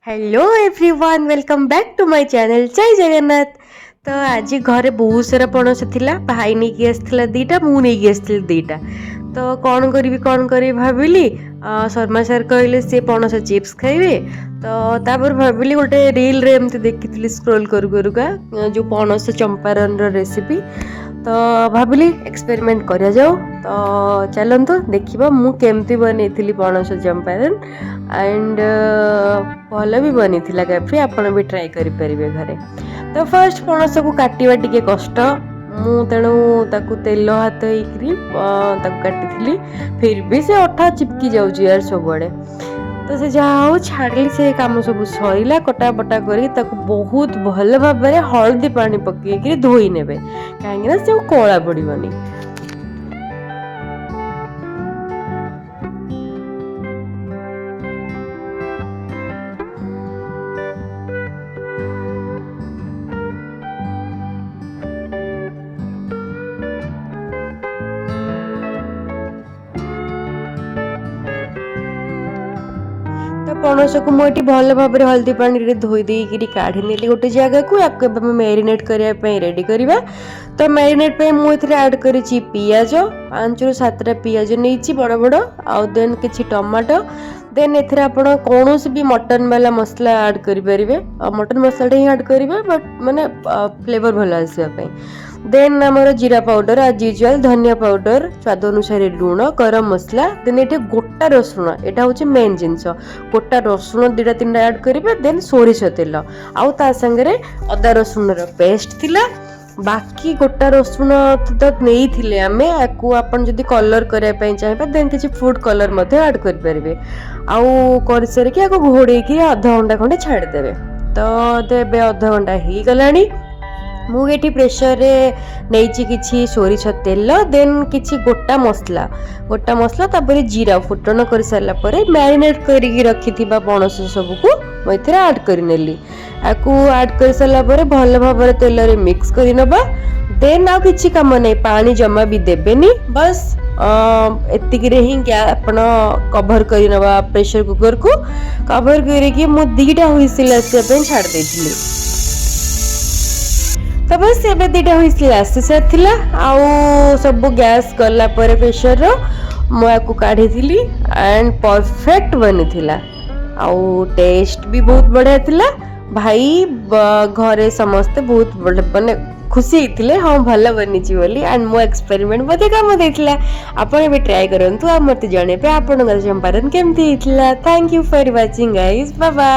Hello everyone welcome back to my channel जय जगन्नाथ। तो आज घरे बहुत सारा पणस थिला भाई नहीं की आसला दीटा मु नहीं की आसली दीटा। तो कौन करी भाविली शर्मा सर कहले से पणस चिप्स खाइबे। तो तापर भाविली गोटे रील रे एमती देखी स्क्रोल करुका जो पणस चंपारण रेसिपी। तो भाविली एक्सपेरिमेंट करा जाओ। तो चलतु देखा मु केमती बनी पणस चंपारण एंड भल भी बनी काफी आपण भी ट्राए करेंगे घरे। तो फर्स्ट पणस को काटिबा टिके कष्ट मु तेणु ताकू तेल हाथ काटी फिर भी से अठा चिपकी जाऊँ यार सबुआड़े। तो से जहाँ हो छाड़ी से काम सब सरला कटा बटा कर बहुत भल भाव हलदी पानी पकई धोई ने कहीं से कला पड़ोनी। तो पणस को मुझे भल भाव हल्दी पानी धोई देकर काढ़ी नेली गोटे जगह को या मैरिनेट करने रेडी करवा। तो मैरिनेट मुझे ऐड कर पियाज 5 ରୁ 7टा पियाज नहीं बड़ बड़ आउ देन किसी टमाटो देन एथरे आपण कौन भी मटन वाला मसला ऐड करेंगे मटन मसला ही ऐड करेंगे बट माने फ्लेवर भल आसवाई। देन आमर जीरा पाउडर आज यूजुअल धनिया पाउडर स्वाद अनुसार लुण गरम मसला देन ये गोटा रसुण यहाँ हूँ मेन जिनस गोटा रसुण 2-3टा ऐड करेंगे। देन सोरिष तेल आउ ता संगे अदा रसुण पेस्ट थिला बाकी गोटा रसुण तो नहीं आमे आपन जदि कलर करने चाहिए देन किसी फूड कलर ऐड करेंगे आउ कर सारिकी घोड़े आधा घंटा खंडे छाड़देवे। तो एबे आधा घंटा हो गलानी मुझे प्रेसर रे नहीं किसी सोरिष तेल देन किसी गोटा मसला तापर जीरा फुटन कर सारा मैरिनेट करके रखी पणस सबको मुझे ऐड करनेली ऐड कर सारा भल भाव तेल रे मिक्स कर नबा। देन आ किसी कम नहीं पानी जमा भी देबेनी बस एतिक ही आपण कभर कर नबा प्रेशर कुकर को कभर करके मु 2टा हुइसिल आसवा छाड़ देथिली। तो बस ये 2टा हुइसिल आसी सारा आउ सब गैस गला प्रेशर मुझे काढ़ी थी एंड परफेक्ट बनी थिला आउ टेस्ट भी बहुत बढ़िया थिला। भाई घरे समस्ते बहुत माने खुशी होते हाँ भल बनी बोली एंड मो एक्सपेरिमेंट बोधे काम देता आपड़ भी ट्राए करूँ आ मत जन आप चंपारण केमती। Thank you for watching guys bye bye.